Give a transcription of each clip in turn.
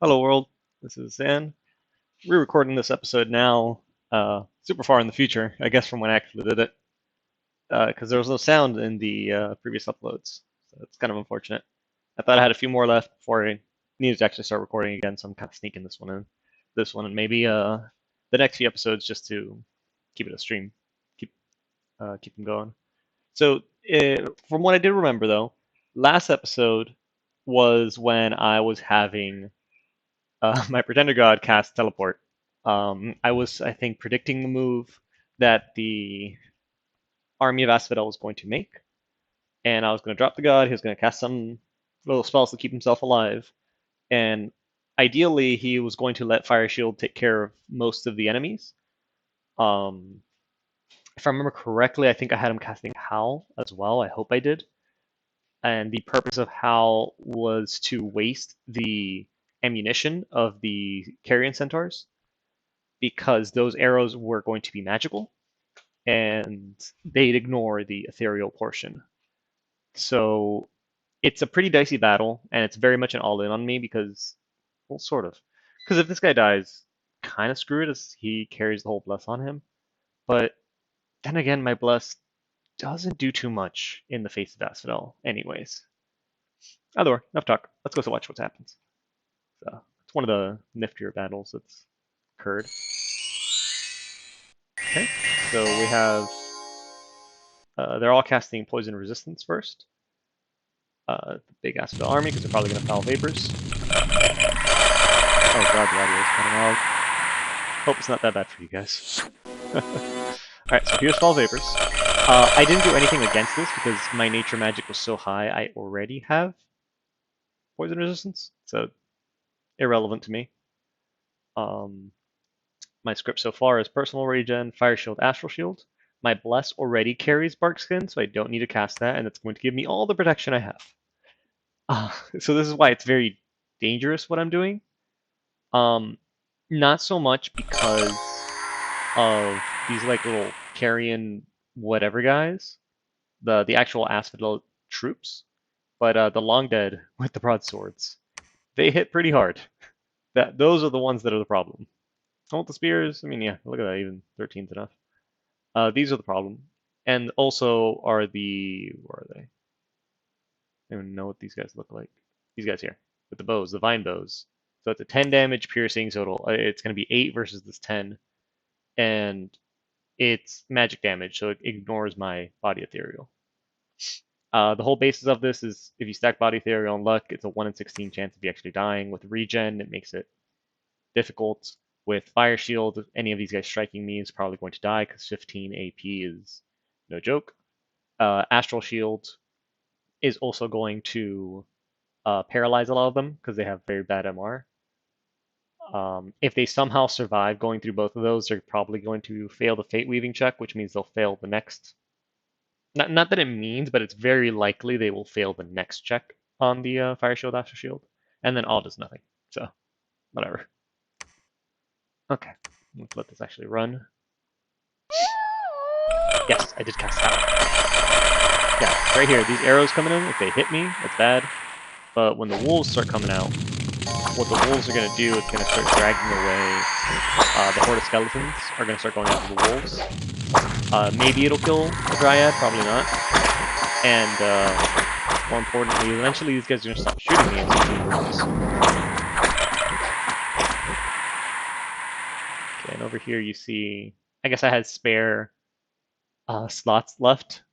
Hello world, this is Zan. We're recording this episode now, super far in the future, I guess from when I actually did it, because there was no sound in the previous uploads, so it's kind of unfortunate. I thought I had a few more left before I needed to actually start recording again, so I'm kind of sneaking this one, and maybe the next few episodes just to keep it a stream, keep keep them going. So from what I did remember though, last episode was when I was having my pretender god cast teleport. I was, I think, predicting the move that the army of Asphodel was going to make, and I was going to drop the god. He was going to cast some little spells to keep himself alive, and ideally, he was going to let Fire Shield take care of most of the enemies. Um, if I remember correctly, I think I had him casting Howl as well. I hope I did. And the purpose of Howl was to waste the ammunition of the carrion centaurs because those arrows were going to be magical and they'd ignore the ethereal portion. So it's a pretty dicey battle, and it's very much an all in on me because, well, sort of. Because if this guy dies, kind of screw it as he carries the whole bless on him. But then again, my bless doesn't do too much in the face of Asphodel, anyways. Either way, enough talk. Let's go watch what happens. So it's one of the niftier battles that's occurred. Okay, so we have they're all casting poison resistance first. The big Asphodel army because they're probably going to foul vapors. Oh god, the audio is kind of loud. Hope it's not that bad for you guys. Alright, so here's foul vapors. I didn't do anything against this because my nature magic was so high I already have poison resistance, so irrelevant to me. My script so far is personal regen, fire shield, astral shield. My bless already carries bark skin, so I don't need to cast that, and it's going to give me all the protection I have. So this is why it's very dangerous what I'm doing. Not so much because of these like little carrion whatever guys, the actual Asphodel troops, but the long dead with the broadswords, they hit pretty hard. Those are the ones that are the problem. Oh, the spears, I mean, yeah, look at that, even 13's enough. These are the problem, and also are where are they? I don't even know what these guys look like. These guys here with the bows, the vine bows. So it's a 10 damage piercing, so it's going to be 8 versus this 10, and it's magic damage, so it ignores my body ethereal. The whole basis of this is if you stack body ethereal and luck, it's a 1 in 16 chance of you actually dying. With regen, it makes it difficult. With fire shield, any of these guys striking me is probably going to die because 15 AP is no joke. Astral shield is also going to paralyze a lot of them because they have very bad MR. If they somehow survive going through both of those, they're probably going to fail the Fate Weaving check, which means they'll fail the next. Not that it means, but it's very likely they will fail the next check on the Fire Shield, Astral Shield, and then all does nothing. So, whatever. Okay, let's let this actually run. Yes, I did cast out. Yeah, right here, these arrows coming in, if they hit me, it's bad. But when the wolves start coming out, what the wolves are going to do is going to start dragging away the horde of skeletons are going to start going after the wolves. Maybe it'll kill the dryad, probably not. And more importantly, eventually these guys are going to stop shooting me and start wolves. Okay, and over here you see, I guess I had spare slots left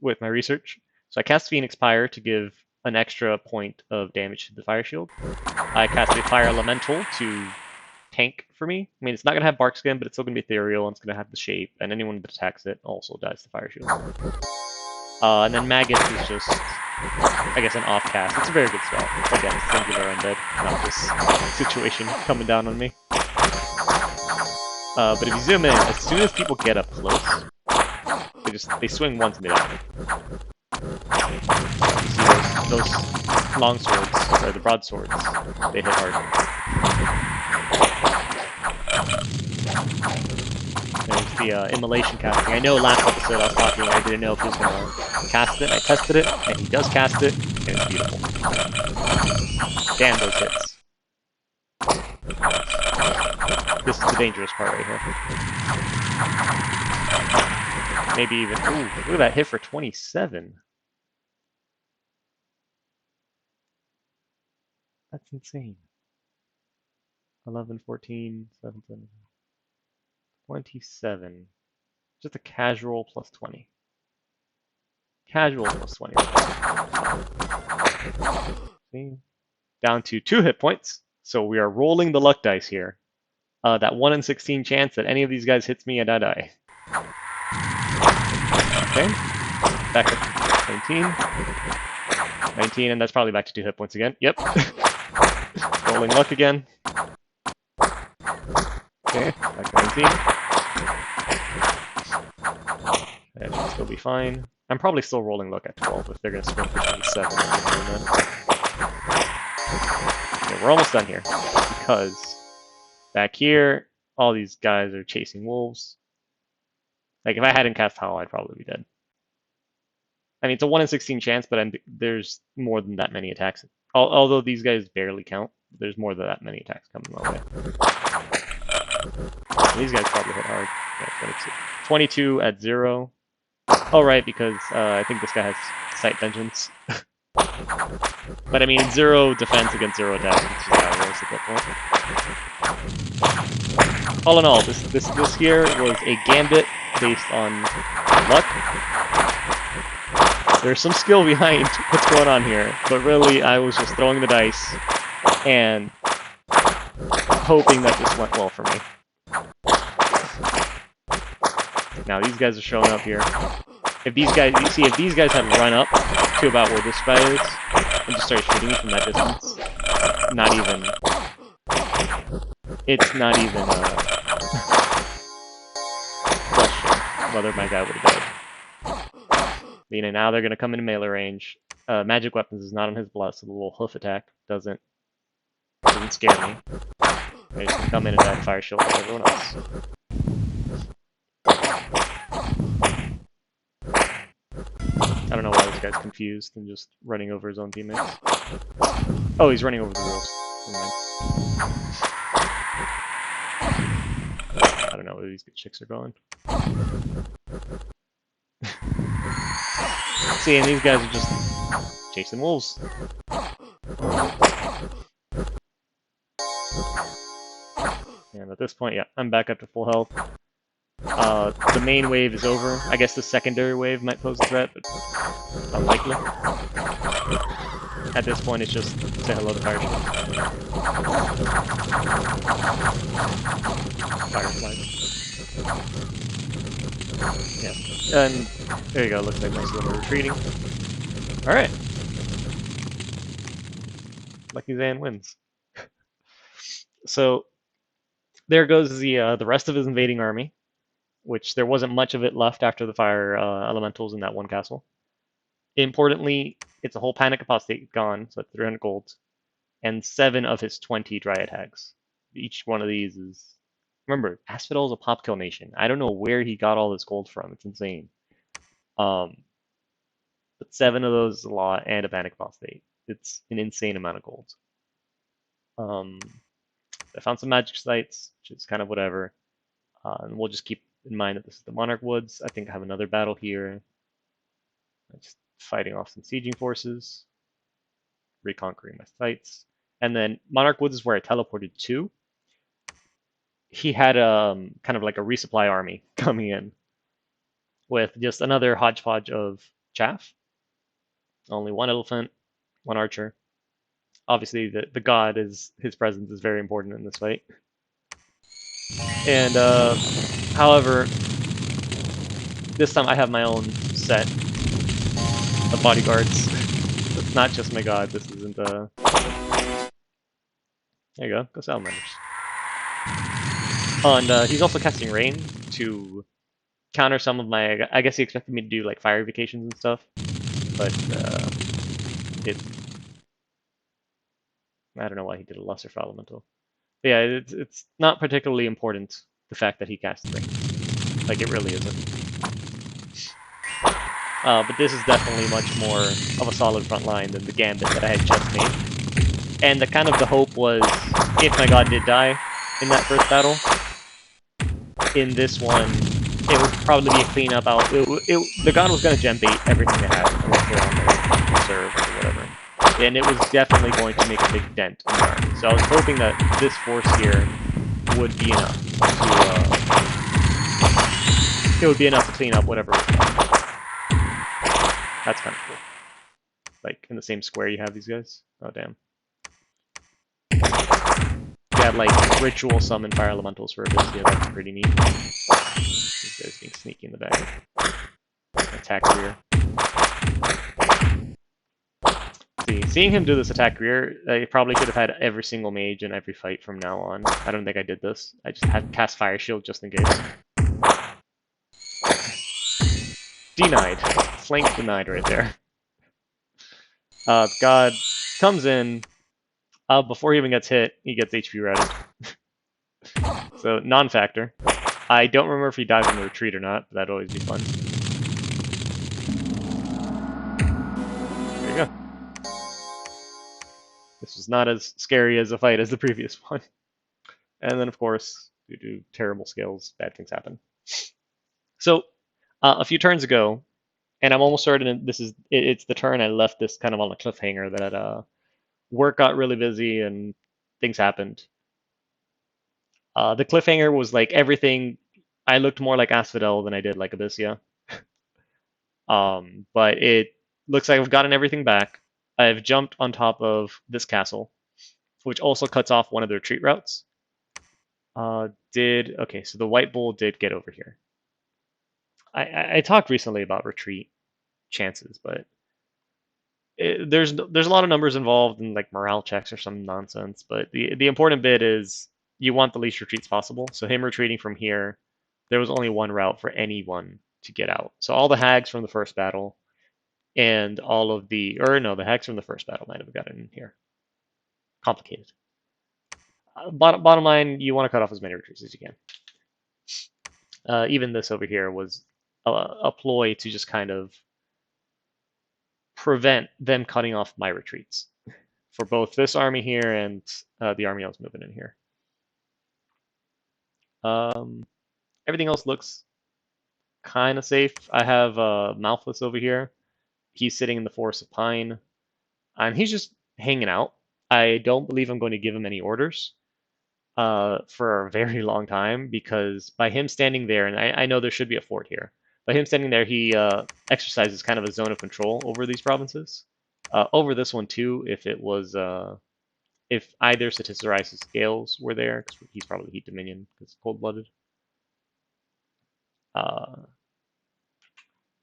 with my research. So I cast Phoenix Pyre to give an extra point of damage to the fire shield. I cast a Fire Elemental to tank for me. I mean, it's not going to have bark skin, but it's still going to be ethereal, and it's going to have the shape, and anyone that attacks it also dies to fire shield. And then Magus is just, I guess, an off cast. It's a very good spell. Again, it's singular undead, not this situation coming down on me. But if you zoom in, as soon as people get up close, they swing once and they die. You see those long swords, or the broadswords, they hit hard. There's the immolation casting. I know last episode I was talking, I didn't know if he was going to cast it. I tested it, and he does cast it, and it's beautiful. Damn those hits. This is the dangerous part right here. Maybe even... Ooh, look at that hit for 27. That's insane. 11, 14, 17, 27. Just a casual plus 20. Casual plus 20. See? Down to 2 hit points. So we are rolling the luck dice here. That 1 in 16 chance that any of these guys hits me and I die. Okay. Back up to 19. 19, and that's probably back to 2 hit points again. Yep. Rolling luck again. Okay, back to 19. That should still be fine. I'm probably still rolling luck at 12 if they're going to sprint for 27. Okay, we're almost done here. Because back here, all these guys are chasing wolves. Like, if I hadn't cast Howl, I'd probably be dead. I mean, it's a 1 in 16 chance, but there's more than that many attacks. Although these guys barely count, there's more than that many attacks coming my way. These guys probably hit hard. Yeah, 22. 22 at 0. Oh, right, because I think this guy has Sight Vengeance. But I mean, 0 defense against 0 attack, which is how it rolls at that point. All in all, this here was a gambit based on luck. There's some skill behind what's going on here, but really I was just throwing the dice and hoping that this went well for me. Now these guys are showing up here. If these guys, you see, if these guys had run up to about where this guy is and just started shooting me from that distance, not even. It's not even a question whether my guy would have died. You know, now they're going to come into melee range. Magic weapons is not on his bless, so the little hoof attack doesn't scare me. They just come in and die fire shield like everyone else. I don't know why this guy's confused and just running over his own teammates. Oh, he's running over the wolves. I don't know where these good chicks are going. See, and these guys are just chasing wolves. And at this point, yeah, I'm back up to full health. The main wave is over. I guess the secondary wave might pose a threat, but unlikely. At this point, it's just say hello to fire shield. Fireflies. Yeah, and there you go. Looks like most of them are retreating. All right, Lucky Zan wins. So there goes the rest of his invading army, which there wasn't much of it left after the fire elementals in that one castle. Importantly, it's a whole panic apostate gone, so that's 300 gold, and 7 of his 20 dryad hags. Each one of these is. Remember, Asphodel is a pop kill nation. I don't know where he got all this gold from. It's insane. But 7 of those is a lot, and a panic apostate. It's an insane amount of gold. I found some magic sites, which is kind of whatever. And we'll just keep in mind that this is the Monarch Woods. I think I have another battle here. Just fighting off some sieging forces. Reconquering my sites. And then Monarch Woods is where I teleported to. He had kind of like a resupply army coming in with just another hodgepodge of chaff. Only 1 elephant, 1 archer. Obviously, the god his presence is very important in this fight. And however, this time I have my own set of bodyguards. It's not just my god. This isn't There you go. Go salamanders. Oh, and he's also casting rain to counter some of my. I guess he expected me to do like fire evocations and stuff, but I don't know why he did a lesser for elemental. But yeah, it's not particularly important the fact that he casts rain. Like it really isn't. But this is definitely much more of a solid front line than the gambit that I had just made. And the hope was, if my god did die in that first battle, in this one, it would probably be a cleanup out. The god was going to gem bait everything they had unless they were on their reserve or whatever. And it was definitely going to make a big dent in the army. So I was hoping that this force here would be enough to, it would be enough to clean up whatever was left. That's kind of cool. Like, in the same square you have these guys. Oh, damn. You had, like, ritual summon fire elementals for Abysia. That's pretty neat. These guys being sneaky in the back. Attack rear. See, seeing him do this attack rear, I probably could have had every single mage in every fight from now on. I don't think I did this. I just had cast fire shield just in case. Denied. Flank denied right there. God comes in. Before he even gets hit, he gets HP routed. So, non-factor. I don't remember if he dies in the retreat or not, but that'd always be fun. There you go. This was not as scary as a fight as the previous one. And then, of course, due to terrible skills, bad things happen. So, a few turns ago, and I'm almost certain it's the turn I left this kind of on a cliffhanger that work got really busy and things happened. The cliffhanger was like everything. I looked more like Asphodel than I did like Abysia. But it looks like I've gotten everything back. I've jumped on top of this castle, which also cuts off one of the retreat routes. Okay, so the White Bull did get over here. I talked recently about retreat chances, but there's a lot of numbers involved in like morale checks or some nonsense. But the important bit is you want the least retreats possible. So him retreating from here, there was only one route for anyone to get out. So all the hags from the first battle and all of the, or no, the hags from the first battle might have gotten in here. Complicated. Bottom line, you want to cut off as many retreats as you can. Even this over here was a ploy to just kind of prevent them cutting off my retreats for both this army here and the army I was moving in here. Everything else looks kind of safe. I have Malthus over here. He's sitting in the Forest of Pine, and he's just hanging out. I don't believe I'm going to give him any orders for a very long time, because by him standing there, and I know there should be a fort here, by him standing there, he exercises kind of a zone of control over these provinces. Over this one too, if it was, if either Satisarius' scales were there, because he's probably Heat Dominion, because cold-blooded.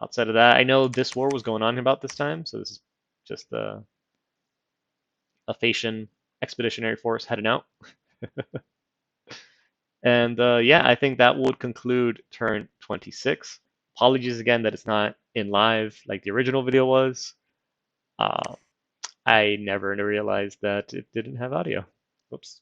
Outside of that, I know this war was going on about this time, so this is just a Phasian expeditionary force heading out. And yeah, I think that would conclude turn 26. Apologies again that it's not in live like the original video was. I never realized that it didn't have audio. Whoops.